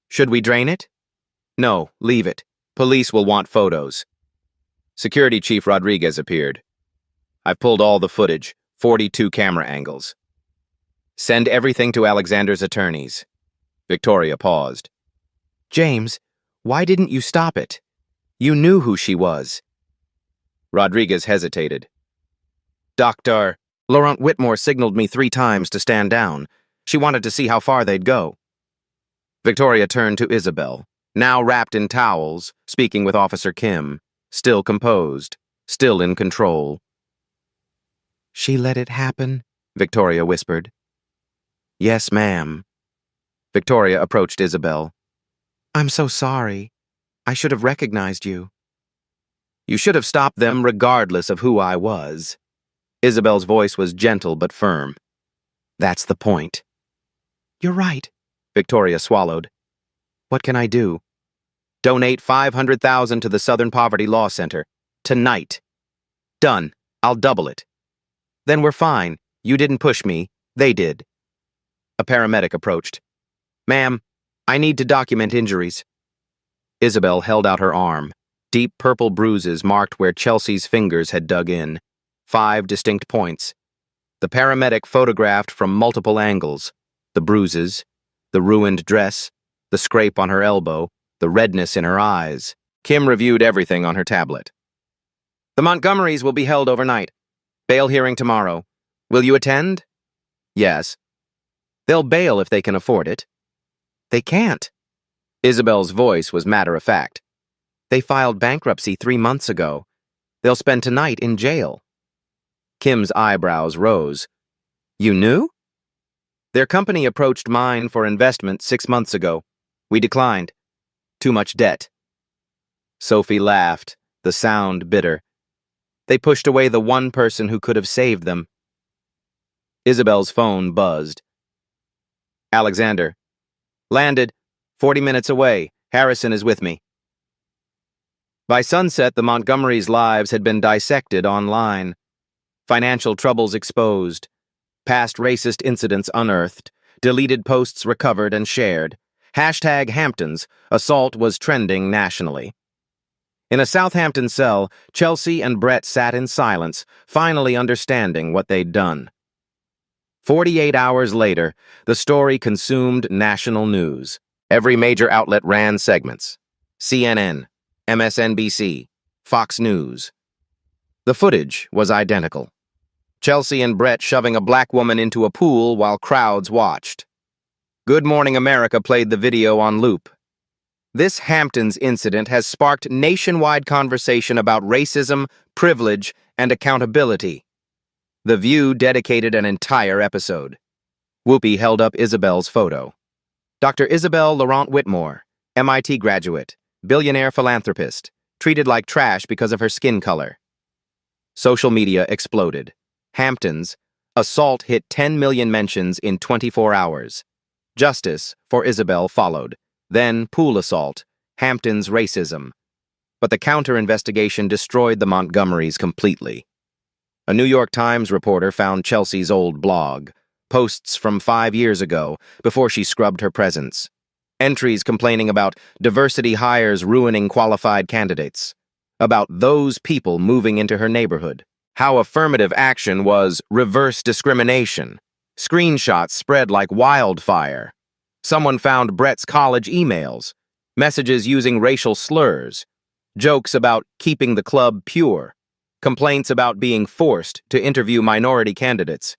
Should we drain it? No, leave it. Police will want photos. Security Chief Rodriguez appeared. I've pulled all the footage, 42 camera angles. Send everything to Alexander's attorneys. Victoria paused. James, why didn't you stop it? You knew who she was. Rodriguez hesitated. Dr. Laurent Whitmore signaled me 3 times to stand down. She wanted to see how far they'd go. Victoria turned to Isabel, now wrapped in towels, speaking with Officer Kim, still composed, still in control. She let it happen, Victoria whispered. Yes, ma'am. Victoria approached Isabel. I'm so sorry. I should have recognized you. You should have stopped them regardless of who I was. Isabel's voice was gentle but firm. That's the point. You're right, Victoria swallowed. What can I do? Donate $500,000 to the Southern Poverty Law Center. Tonight. Done. I'll double it. Then we're fine. You didn't push me. They did. A paramedic approached. Ma'am, I need to document injuries. Isabel held out her arm. Deep purple bruises marked where Chelsea's fingers had dug in. 5 distinct points. The paramedic photographed from multiple angles. The bruises, the ruined dress, the scrape on her elbow, the redness in her eyes. Kim reviewed everything on her tablet. The Montgomerys will be held overnight. Bail hearing tomorrow. Will you attend? Yes. They'll bail if they can afford it. They can't. Isabel's voice was matter-of-fact. They filed bankruptcy 3 months ago. They'll spend tonight in jail. Kim's eyebrows rose. You knew? Their company approached mine for investment 6 months ago. We declined. Too much debt. Sophie laughed, the sound bitter. They pushed away the one person who could have saved them. Isabel's phone buzzed. Alexander. Landed. 40 minutes away. Harrison is with me. By sunset, the Montgomerys' lives had been dissected online. Financial troubles exposed. Past racist incidents unearthed. Deleted posts recovered and shared. #Hamptons. Assault was trending nationally. In a Southampton cell, Chelsea and Brett sat in silence, finally understanding what they'd done. 48 hours later, the story consumed national news. Every major outlet ran segments. CNN, MSNBC, Fox News. The footage was identical. Chelsea and Brett shoving a black woman into a pool while crowds watched. Good Morning America played the video on loop. This Hamptons incident has sparked nationwide conversation about racism, privilege, and accountability. The View dedicated an entire episode. Whoopi held up Isabel's photo. Dr. Isabel Laurent Whitmore, MIT graduate, billionaire philanthropist, treated like trash because of her skin color. Social media exploded. Hamptons, assault hit 10 million mentions in 24 hours. Justice for Isabel followed. Then pool assault, Hamptons racism. But the counter-investigation destroyed the Montgomerys completely. A New York Times reporter found Chelsea's old blog, posts from 5 years ago, before she scrubbed her presence. Entries complaining about diversity hires ruining qualified candidates. About those people moving into her neighborhood. How affirmative action was reverse discrimination. Screenshots spread like wildfire. Someone found Brett's college emails, messages using racial slurs, jokes about keeping the club pure, complaints about being forced to interview minority candidates.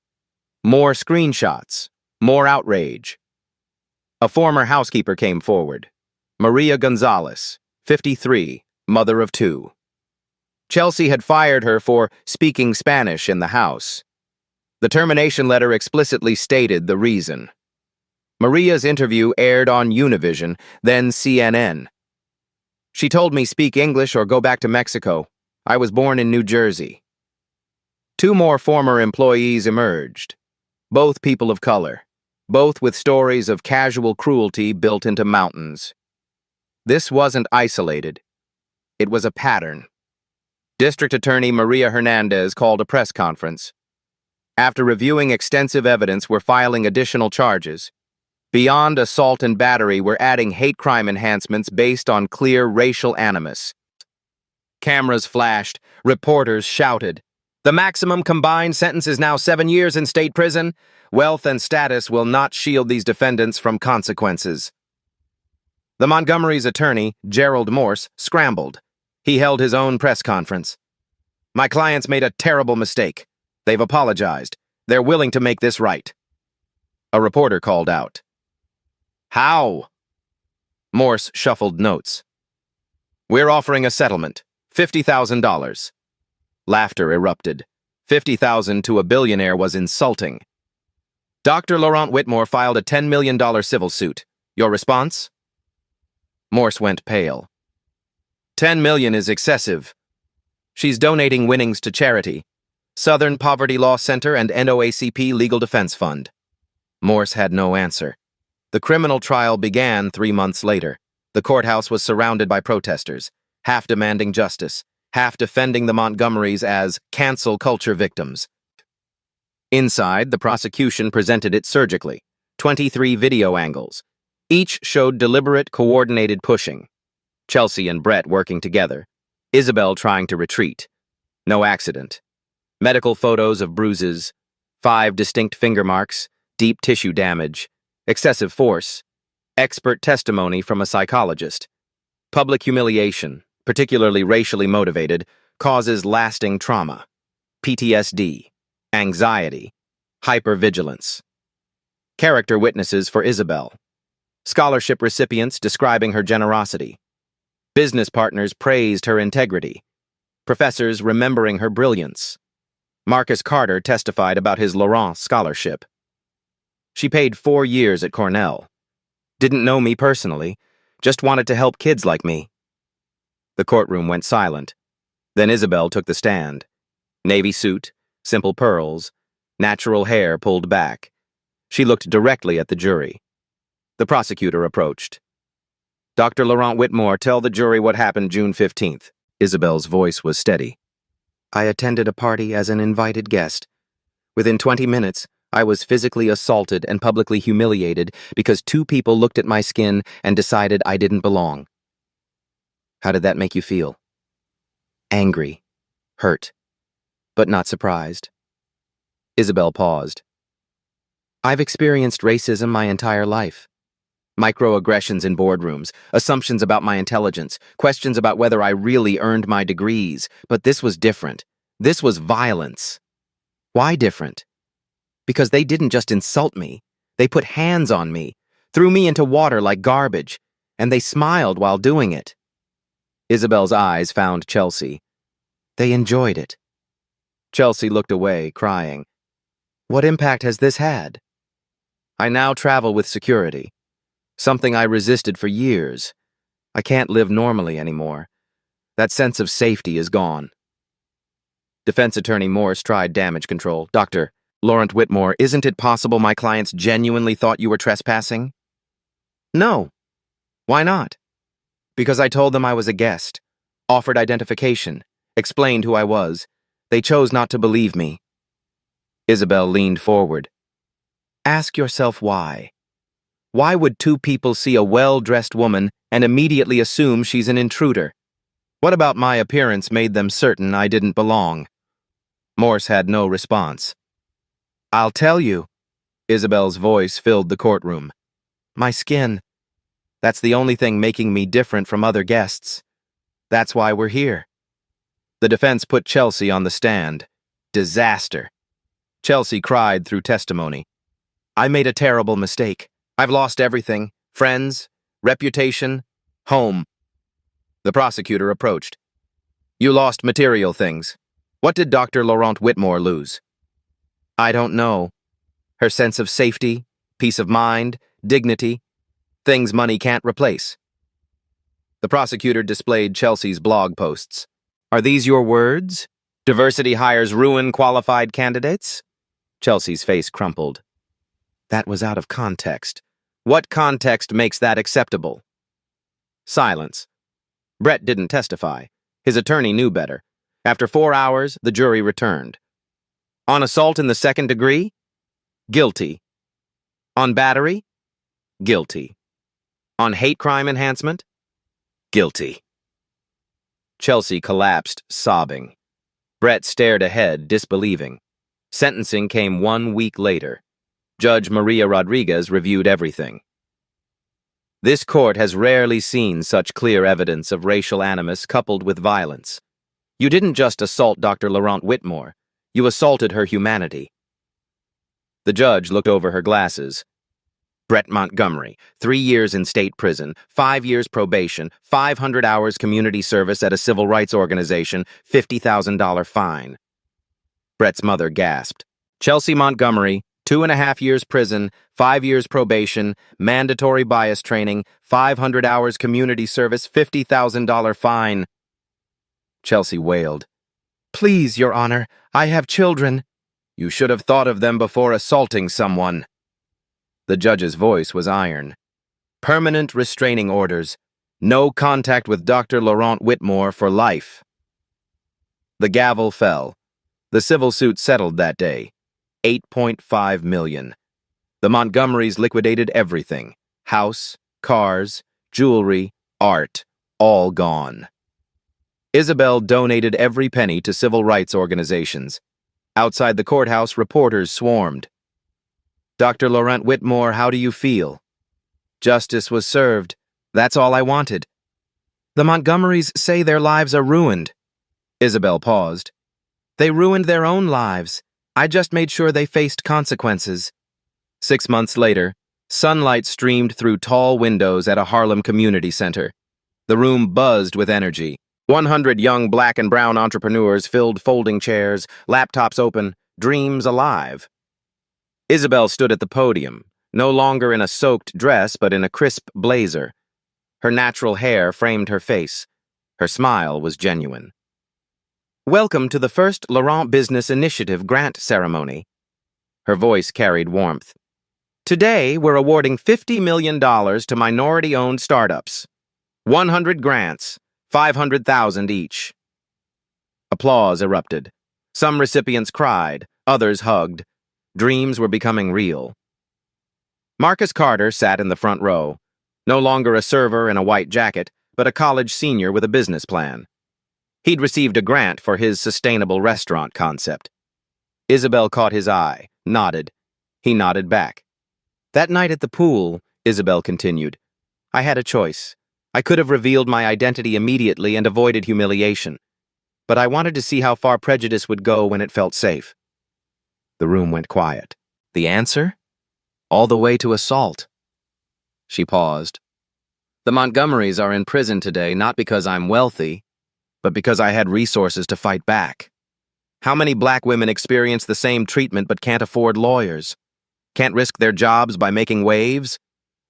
More screenshots, more outrage. A former housekeeper came forward. Maria Gonzalez, 53, mother of 2. Chelsea had fired her for speaking Spanish in the house. The termination letter explicitly stated the reason. Maria's interview aired on Univision, then CNN. She told me speak English or go back to Mexico. I was born in New Jersey. 2 more former employees emerged. Both people of color. Both with stories of casual cruelty built into mountains. This wasn't isolated. It was a pattern. District Attorney Maria Hernandez called a press conference. After reviewing extensive evidence, we're filing additional charges. Beyond assault and battery, we're adding hate crime enhancements based on clear racial animus. Cameras flashed. Reporters shouted. The maximum combined sentence is now 7 years in state prison. Wealth and status will not shield these defendants from consequences. The Montgomerys' attorney, Gerald Morse, scrambled. He held his own press conference. My clients made a terrible mistake. They've apologized. They're willing to make this right. A reporter called out. How? Morse shuffled notes. We're offering a settlement. $50,000. Laughter erupted. $50,000 to a billionaire was insulting. Dr. Laurent Whitmore filed a $10 million civil suit. Your response? Morse went pale. $10 million is excessive. She's donating winnings to charity. Southern Poverty Law Center and NOACP Legal Defense Fund. Morse had no answer. The criminal trial began 3 months later. The courthouse was surrounded by protesters, half demanding justice, half defending the Montgomerys as cancel culture victims. Inside, the prosecution presented it surgically. 23 video angles. Each showed deliberate, coordinated pushing. Chelsea and Brett working together. Isabel trying to retreat. No accident. Medical photos of bruises. 5 distinct finger marks. Deep tissue damage. Excessive force. Expert testimony from a psychologist. Public humiliation, particularly racially motivated, causes lasting trauma. PTSD. Anxiety. Hypervigilance. Character witnesses for Isabel. Scholarship recipients describing her generosity. Business partners praised her integrity. Professors remembering her brilliance. Marcus Carter testified about his Laurent scholarship. She paid 4 years at Cornell. Didn't know me personally, just wanted to help kids like me. The courtroom went silent. Then Isabel took the stand. Navy suit, simple pearls, natural hair pulled back. She looked directly at the jury. The prosecutor approached. Dr. Laurent Whitmore, tell the jury what happened June 15th. Isabel's voice was steady. I attended a party as an invited guest. Within 20 minutes, I was physically assaulted and publicly humiliated because two people looked at my skin and decided I didn't belong. How did that make you feel? Angry, hurt, but not surprised. Isabel paused. I've experienced racism my entire life. Microaggressions in boardrooms, assumptions about my intelligence, questions about whether I really earned my degrees, but this was different. This was violence. Why different? Because they didn't just insult me. They put hands on me, threw me into water like garbage, and they smiled while doing it. Isabel's eyes found Chelsea. They enjoyed it. Chelsea looked away, crying. What impact has this had? I now travel with security. Something I resisted for years. I can't live normally anymore. That sense of safety is gone. Defense Attorney Morse tried damage control. Dr. Laurent Whitmore, isn't it possible my clients genuinely thought you were trespassing? No. Why not? Because I told them I was a guest, offered identification, explained who I was. They chose not to believe me. Isabel leaned forward. Ask yourself why. Why would two people see a well-dressed woman and immediately assume she's an intruder? What about my appearance made them certain I didn't belong? Morse had no response. I'll tell you. Isabel's voice filled the courtroom. My skin. That's the only thing making me different from other guests. That's why we're here. The defense put Chelsea on the stand. Disaster. Chelsea cried through testimony. I made a terrible mistake. I've lost everything. Friends, reputation, home. The prosecutor approached. You lost material things. What did Dr. Laurent Whitmore lose? I don't know. Her sense of safety, peace of mind, dignity, things money can't replace. The prosecutor displayed Chelsea's blog posts. Are these your words? Diversity hires ruin qualified candidates? Chelsea's face crumpled. That was out of context. What context makes that acceptable? Silence. Brett didn't testify. His attorney knew better. After 4 hours, the jury returned. On assault in the second degree? Guilty. On battery? Guilty. On hate crime enhancement? Guilty. Chelsea collapsed, sobbing. Brett stared ahead, disbelieving. Sentencing came 1 week later. Judge Maria Rodriguez reviewed everything. This court has rarely seen such clear evidence of racial animus coupled with violence. You didn't just assault Dr. Laurent Whitmore. You assaulted her humanity. The judge looked over her glasses. Brett Montgomery, 3 years in state prison, 5 years probation, 500 hours community service at a civil rights organization, $50,000 fine. Brett's mother gasped. Chelsea Montgomery, 2.5 years prison, 5 years probation, mandatory bias training, 500 hours community service, $50,000 fine. Chelsea wailed. Please, Your Honor, I have children. You should have thought of them before assaulting someone. The judge's voice was iron. Permanent restraining orders. No contact with Dr. Laurent Whitmore for life. The gavel fell. The civil suit settled that day. $8.5 million. The Montgomerys liquidated everything. House, cars, jewelry, art, all gone. Isabel donated every penny to civil rights organizations. Outside the courthouse, reporters swarmed. Dr. Laurent Whitmore, how do you feel? Justice was served. That's all I wanted. The Montgomerys say their lives are ruined. Isabel paused. They ruined their own lives. I just made sure they faced consequences. 6 months later, sunlight streamed through tall windows at a Harlem community center. The room buzzed with energy. 100 young black and brown entrepreneurs filled folding chairs, laptops open, dreams alive. Isabel stood at the podium, no longer in a soaked dress but in a crisp blazer. Her natural hair framed her face. Her smile was genuine. Welcome to the first Laurent Business Initiative grant ceremony. Her voice carried warmth. Today, we're awarding $50 million to minority-owned startups. 100 grants, 500,000 each. Applause erupted. Some recipients cried, others hugged. Dreams were becoming real. Marcus Carter sat in the front row, no longer a server in a white jacket, but a college senior with a business plan. He'd received a grant for his sustainable restaurant concept. Isabel caught his eye, nodded. He nodded back. That night at the pool, Isabel continued, I had a choice. I could have revealed my identity immediately and avoided humiliation. But I wanted to see how far prejudice would go when it felt safe. The room went quiet. The answer? All the way to assault. She paused. The Montgomerys are in prison today not because I'm wealthy, but because I had resources to fight back. How many black women experience the same treatment but can't afford lawyers? Can't risk their jobs by making waves?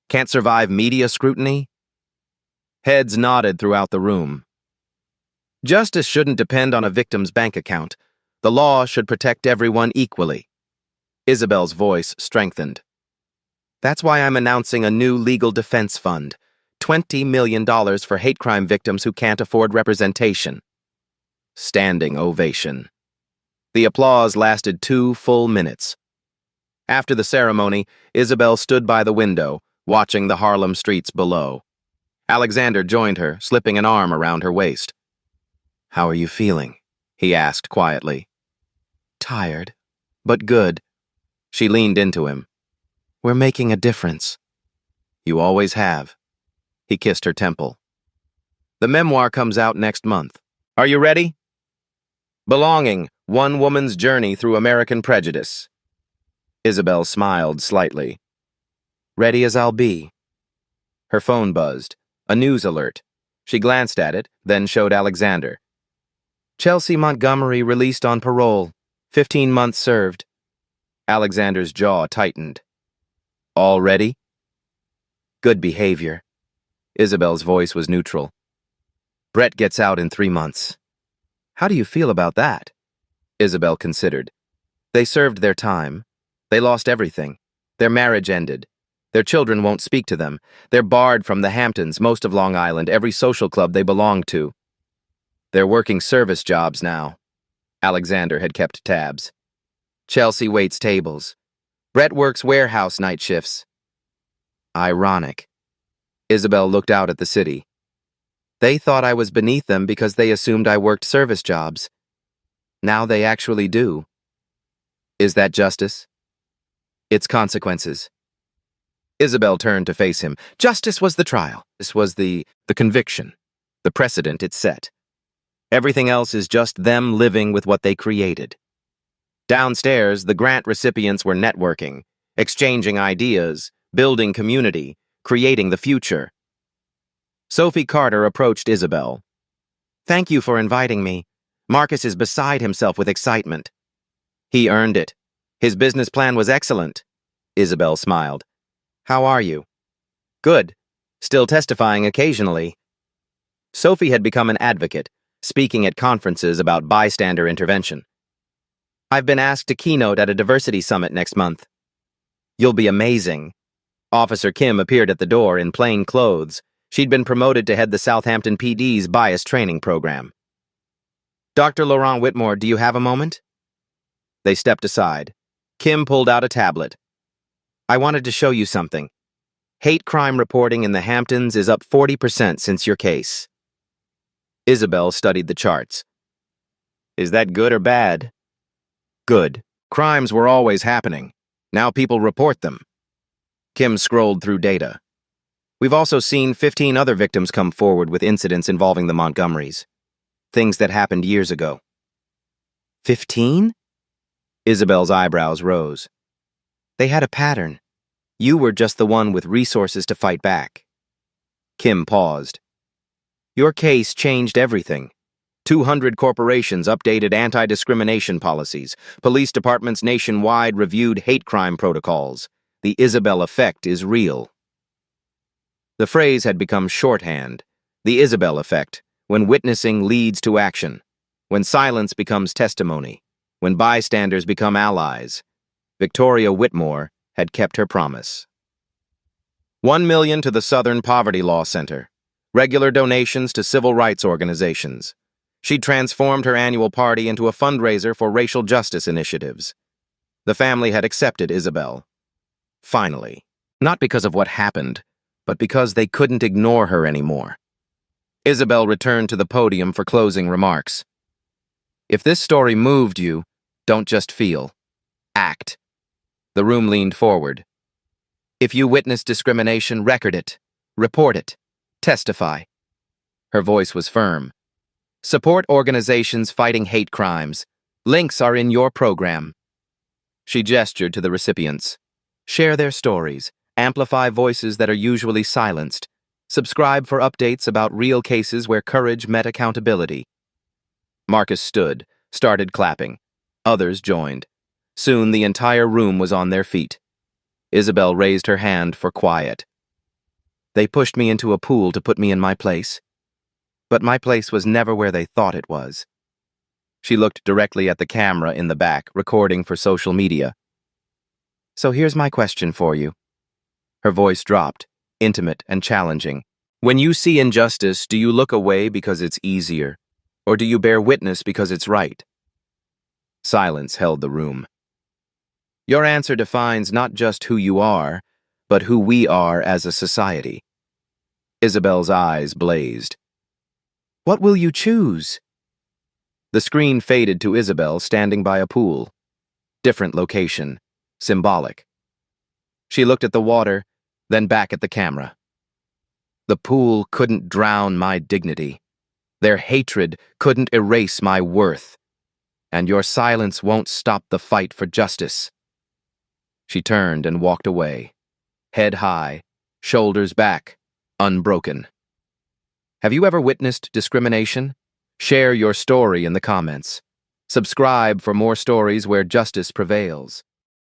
Can't survive media scrutiny? Heads nodded throughout the room. Justice shouldn't depend on a victim's bank account. The law should protect everyone equally. Isabel's voice strengthened. That's why I'm announcing a new legal defense fund, $20 million for hate crime victims who can't afford representation. Standing ovation. The applause lasted 2 full minutes. After the ceremony, Isabel stood by the window, watching the Harlem streets below. Alexander joined her, slipping an arm around her waist. How are you feeling? He asked quietly. Tired, but good. She leaned into him. We're making a difference. You always have. He kissed her temple. The memoir comes out next month. Are you ready? Belonging, One Woman's Journey Through American Prejudice. Isabel smiled slightly. Ready as I'll be. Her phone buzzed. A news alert. She glanced at it, then showed Alexander. Chelsea Montgomery released on parole. 15 months served. Alexander's jaw tightened. All ready? Good behavior. Isabel's voice was neutral. Brett gets out in 3 months. How do you feel about that? Isabel considered. They served their time. They lost everything. Their marriage ended. Their children won't speak to them. They're barred from the Hamptons, most of Long Island, every social club they belonged to. They're working service jobs now. Alexander had kept tabs. Chelsea waits tables. Brett works warehouse night shifts. Ironic. Isabel looked out at the city. They thought I was beneath them because they assumed I worked service jobs. Now they actually do. Is that justice? Its consequences. Isabel turned to face him. Justice was the trial. This was the conviction, the precedent it set. Everything else is just them living with what they created. Downstairs, the grant recipients were networking, exchanging ideas, building community, creating the future. Sophie Carter approached Isabel. Thank you for inviting me. Marcus is beside himself with excitement. He earned it. His business plan was excellent. Isabel smiled. How are you? Good. Still testifying occasionally. Sophie had become an advocate, speaking at conferences about bystander intervention. I've been asked to keynote at a diversity summit next month. You'll be amazing. Officer Kim appeared at the door in plain clothes. She'd been promoted to head the Southampton PD's bias training program. Dr. Laurent Whitmore, do you have a moment? They stepped aside. Kim pulled out a tablet. I wanted to show you something. Hate crime reporting in the Hamptons is up 40% since your case. Isabel studied the charts. Is that good or bad? Good. Crimes were always happening. Now people report them. Kim scrolled through data. We've also seen 15 other victims come forward with incidents involving the Montgomerys. Things that happened years ago. 15? Isabel's eyebrows rose. They had a pattern. You were just the one with resources to fight back. Kim paused. Your case changed everything. 200 corporations updated anti-discrimination policies. Police departments nationwide reviewed hate crime protocols. The Isabel effect is real. The phrase had become shorthand. The Isabel effect, when witnessing leads to action. when silence becomes testimony, when bystanders become allies, Victoria Whitmore had kept her promise. 1 million to the Southern Poverty Law Center, regular donations to civil rights organizations. She'd transformed her annual party into a fundraiser for racial justice initiatives. The family had accepted Isabel. Finally. Not because of what happened, but because they couldn't ignore her anymore. Isabel returned to the podium for closing remarks. If this story moved you, don't just feel. Act. The room leaned forward. If you witness discrimination, record it. Report it. Testify. Her voice was firm. Support organizations fighting hate crimes. Links are in your program. She gestured to the recipients. Share their stories. Amplify voices that are usually silenced. Subscribe for updates about real cases where courage met accountability. Marcus stood, started clapping. Others joined. Soon the entire room was on their feet. Isabel raised her hand for quiet. They pushed me into a pool to put me in my place. But my place was never where they thought it was. She looked directly at the camera in the back, recording for social media. So here's my question for you. Her voice dropped, intimate and challenging. When you see injustice, do you look away because it's easier, or do you bear witness because it's right? Silence held the room. Your answer defines not just who you are, but who we are as a society. Isabel's eyes blazed. What will you choose? The screen faded to Isabel standing by a pool. Different location, symbolic. She looked at the water, then back at the camera. The pool couldn't drown my dignity. Their hatred couldn't erase my worth. And your silence won't stop the fight for justice. She turned and walked away, head high, shoulders back, unbroken. Have you ever witnessed discrimination? Share your story in the comments. Subscribe for more stories where justice prevails.